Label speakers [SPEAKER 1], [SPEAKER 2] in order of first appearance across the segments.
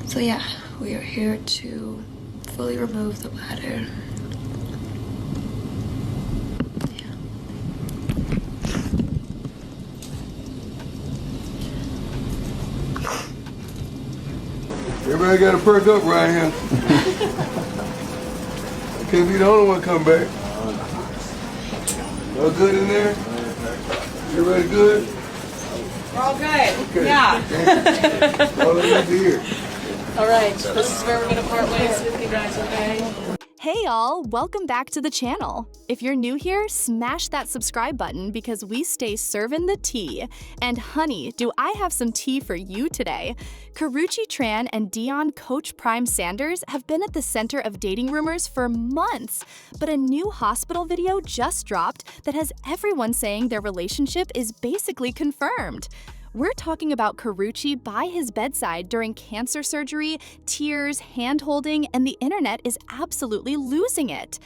[SPEAKER 1] So yeah, we are here to fully remove the bladder.
[SPEAKER 2] Everybody got to perk up right here. I can't be the only one come back. All good in there? Everybody good?
[SPEAKER 3] We're all good.
[SPEAKER 2] Okay.
[SPEAKER 3] Yeah.
[SPEAKER 2] All I need to hear.
[SPEAKER 3] All right. This is where we're going to part ways with you guys, okay?
[SPEAKER 4] Hey y'all, welcome back to the channel. If you're new here, smash that subscribe button because we stay serving the tea. And honey, do I have some tea for you today. Karrueche, Tran, and Deion coach Prime Sanders have been at the center of dating rumors for months, but a new hospital video just dropped that has everyone saying their relationship is basically confirmed. We're talking about Karrueche by his bedside during cancer surgery, tears, hand-holding, and the internet is absolutely losing it.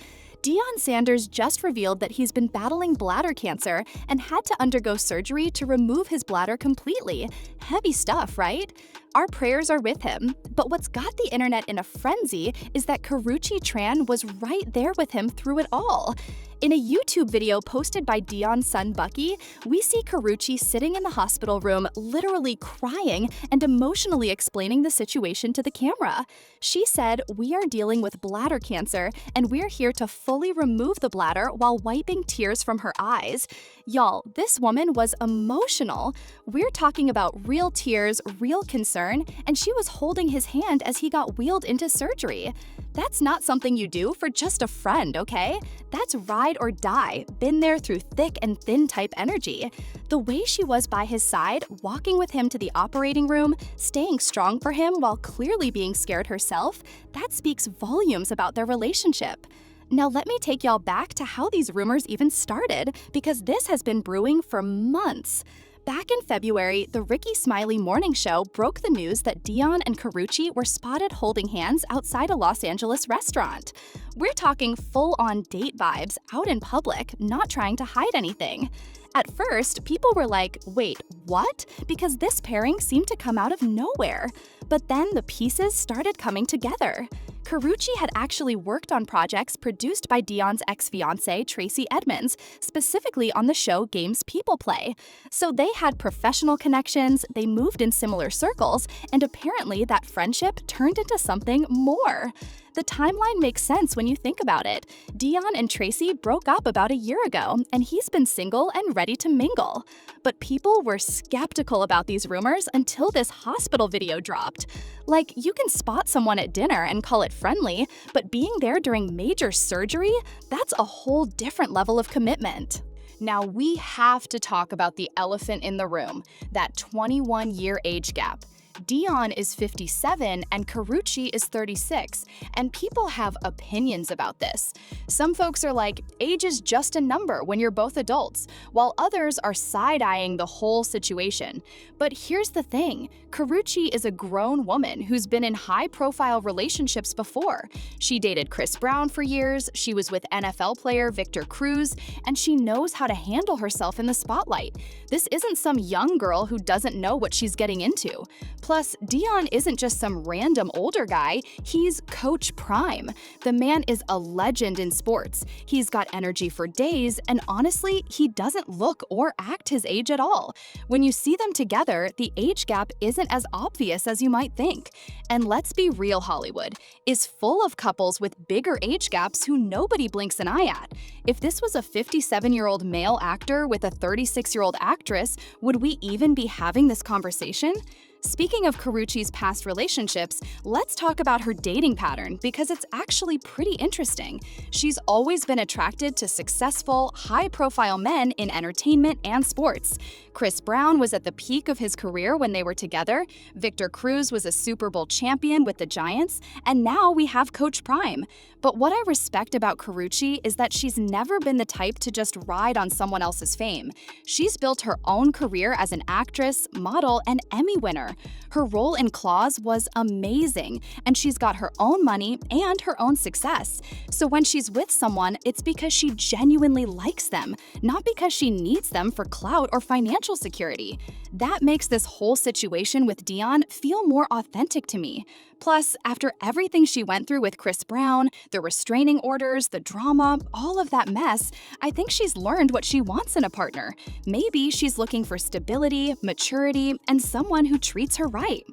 [SPEAKER 4] Deion Sanders just revealed that he's been battling bladder cancer and had to undergo surgery to remove his bladder completely. Heavy stuff, right? Our prayers are with him, but what's got the internet in a frenzy is that Karrueche Tran was right there with him through it all. In a YouTube video posted by Deion's son Bucky, we see Karrueche sitting in the hospital room literally crying and emotionally explaining the situation to the camera. She said, "We are dealing with bladder cancer and we're here to fully remove the bladder while wiping tears from her eyes." Y'all, this woman was emotional. We're talking about real tears, real concern, and she was holding his hand as he got wheeled into surgery. That's not something you do for just a friend, okay? That's ride or die, been there through thick and thin type energy. The way she was by his side, walking with him to the operating room, staying strong for him while clearly being scared herself, that speaks volumes about their relationship. Now let me take y'all back to how these rumors even started, because this has been brewing for months. Back in February, the Ricky Smiley morning show broke the news that Deion and Karrueche were spotted holding hands outside a Los Angeles restaurant. We're talking full-on date vibes, out in public, not trying to hide anything. At first, people were like, wait, what? Because this pairing seemed to come out of nowhere. But then the pieces started coming together. Karrueche had actually worked on projects produced by Deion's ex-fiancée, Tracy Edmonds, specifically on the show Games People Play. So they had professional connections, they moved in similar circles, and apparently that friendship turned into something more. The timeline makes sense when you think about it. Deion and Tracy broke up about a year ago, and he's been single and ready to mingle. But people were skeptical about these rumors until this hospital video dropped. Like, you can spot someone at dinner and call it friendly, but being there during major surgery, that's a whole different level of commitment. Now we have to talk about the elephant in the room, that 21-year age gap. Deion is 57 and Karrueche is 36, and people have opinions about this. Some folks are like, age is just a number when you're both adults, while others are side-eyeing the whole situation. But here's the thing, Karrueche is a grown woman who's been in high-profile relationships before. She dated Chris Brown for years, she was with NFL player Victor Cruz, and she knows how to handle herself in the spotlight. This isn't some young girl who doesn't know what she's getting into. Plus, Deion isn't just some random older guy, he's Coach Prime. The man is a legend in sports. He's got energy for days, and honestly, he doesn't look or act his age at all. When you see them together, the age gap isn't as obvious as you might think. And let's be real, Hollywood is full of couples with bigger age gaps who nobody blinks an eye at. If this was a 57-year-old male actor with a 36-year-old actress, would we even be having this conversation? Speaking of Karrueche's past relationships, let's talk about her dating pattern because it's actually pretty interesting. She's always been attracted to successful, high-profile men in entertainment and sports. Chris Brown was at the peak of his career when they were together, Victor Cruz was a Super Bowl champion with the Giants, and now we have Coach Prime. But what I respect about Karrueche is that she's never been the type to just ride on someone else's fame. She's built her own career as an actress, model, and Emmy winner. partner. Her role in Claws was amazing, and she's got her own money and her own success. So when she's with someone, it's because she genuinely likes them, not because she needs them for clout or financial security. That makes this whole situation with Deion feel more authentic to me. Plus, after everything she went through with Chris Brown, the restraining orders, the drama, all of that mess, I think she's learned what she wants in a partner. Maybe she's looking for stability, maturity, and someone who treats her right.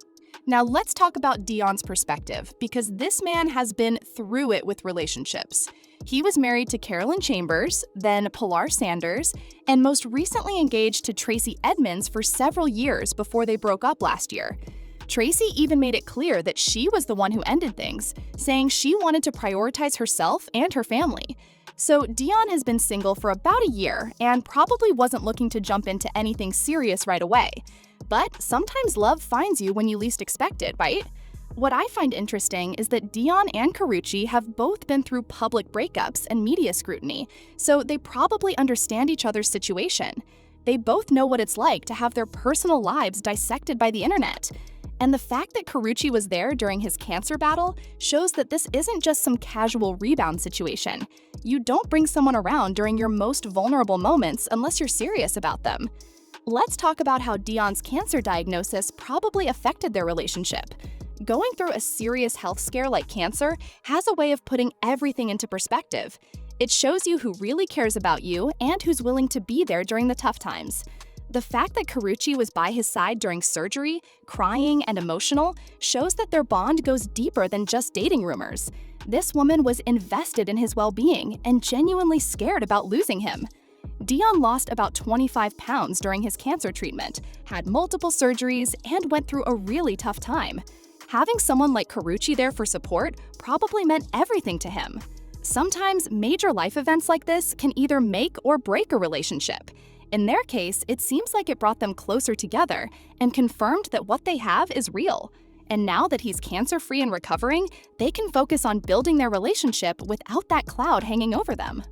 [SPEAKER 4] Now let's talk about Deion's perspective, because this man has been through it with relationships. He was married to Carolyn Chambers, then Pilar Sanders, and most recently engaged to Tracy Edmonds for several years before they broke up last year. Tracy even made it clear that she was the one who ended things, saying she wanted to prioritize herself and her family. So Deion has been single for about a year and probably wasn't looking to jump into anything serious right away. But sometimes love finds you when you least expect it, right? What I find interesting is that Deion and Karrueche have both been through public breakups and media scrutiny, so they probably understand each other's situation. They both know what it's like to have their personal lives dissected by the internet. And the fact that Karrueche was there during his cancer battle shows that this isn't just some casual rebound situation. You don't bring someone around during your most vulnerable moments unless you're serious about them. Let's talk about how Deion's cancer diagnosis probably affected their relationship. Going through a serious health scare like cancer has a way of putting everything into perspective. It shows you who really cares about you and who's willing to be there during the tough times. The fact that Karrueche was by his side during surgery, crying and emotional, shows that their bond goes deeper than just dating rumors. This woman was invested in his well-being and genuinely scared about losing him. Deion lost about 25 pounds during his cancer treatment, had multiple surgeries, and went through a really tough time. Having someone like Karrueche there for support probably meant everything to him. Sometimes major life events like this can either make or break a relationship. In their case, it seems like it brought them closer together and confirmed that what they have is real. And now that he's cancer-free and recovering, they can focus on building their relationship without that cloud hanging over them.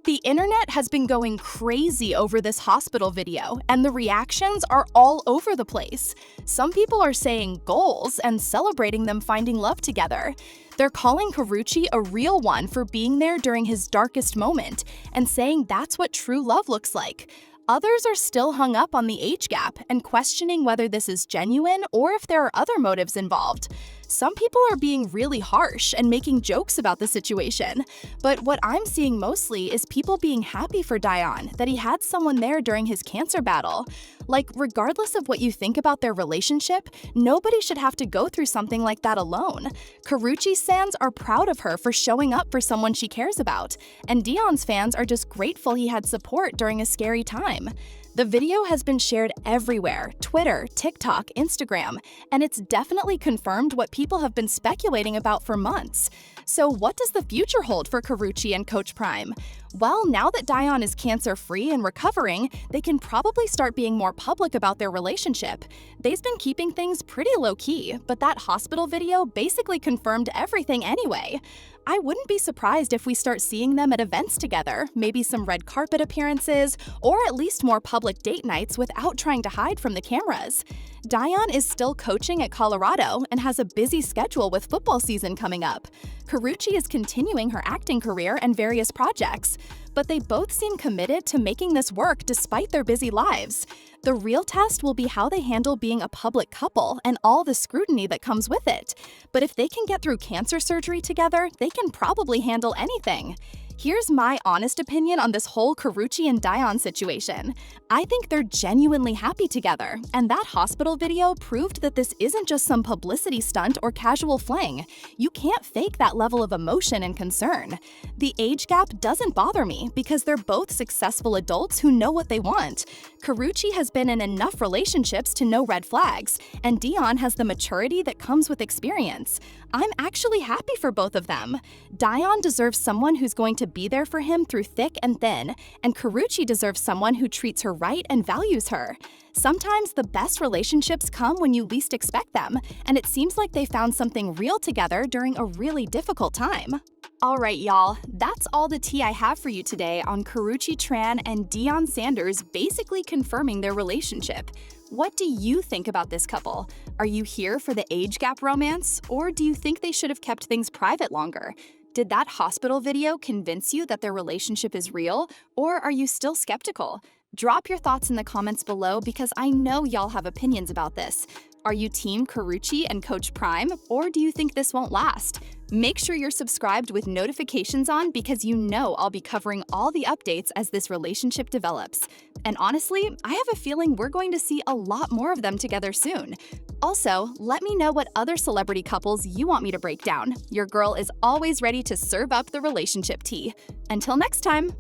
[SPEAKER 4] The internet has been going crazy over this hospital video, and the reactions are all over the place. Some people are saying goals and celebrating them finding love together. They're calling Karrueche a real one for being there during his darkest moment and saying that's what true love looks like. Others are still hung up on the age gap and questioning whether this is genuine or if there are other motives involved. Some people are being really harsh and making jokes about the situation, but what I'm seeing mostly is people being happy for Deion that he had someone there during his cancer battle. Like, regardless of what you think about their relationship, nobody should have to go through something like that alone. Karrueche's fans are proud of her for showing up for someone she cares about, and Deion's fans are just grateful he had support during a scary time. The video has been shared everywhere: Twitter, TikTok, Instagram, and it's definitely confirmed what people have been speculating about for months. So what does the future hold for Karrueche and Coach Prime? Well, now that Deion is cancer-free and recovering, they can probably start being more public about their relationship. They've been keeping things pretty low-key, but that hospital video basically confirmed everything anyway. I wouldn't be surprised if we start seeing them at events together, maybe some red carpet appearances, or at least more public date nights without trying to hide from the cameras. Deion is still coaching at Colorado and has a busy schedule with football season coming up. Karrueche is continuing her acting career and various projects, but they both seem committed to making this work despite their busy lives. The real test will be how they handle being a public couple and all the scrutiny that comes with it. But if they can get through cancer surgery together, they can probably handle anything. Here's my honest opinion on this whole Karrueche and Deion situation. I think they're genuinely happy together, and that hospital video proved that this isn't just some publicity stunt or casual fling. You can't fake that level of emotion and concern. The age gap doesn't bother me because they're both successful adults who know what they want. Karrueche has been in enough relationships to know red flags, and Deion has the maturity that comes with experience. I'm actually happy for both of them. Deion deserves someone who's going to be there for him through thick and thin, and Karrueche deserves someone who treats her right and values her. Sometimes the best relationships come when you least expect them, and it seems like they found something real together during a really difficult time. Alright y'all, that's all the tea I have for you today on Karrueche Tran and Deion Sanders basically confirming their relationship. What do you think about this couple? Are you here for the age gap romance, or do you think they should have kept things private longer? Did that hospital video convince you that their relationship is real, or are you still skeptical? Drop your thoughts in the comments below because I know y'all have opinions about this. Are you Team Karrueche and Coach Prime, or do you think this won't last? Make sure you're subscribed with notifications on because you know I'll be covering all the updates as this relationship develops. And honestly, I have a feeling we're going to see a lot more of them together soon. Also, let me know what other celebrity couples you want me to break down. Your girl is always ready to serve up the relationship tea. Until next time!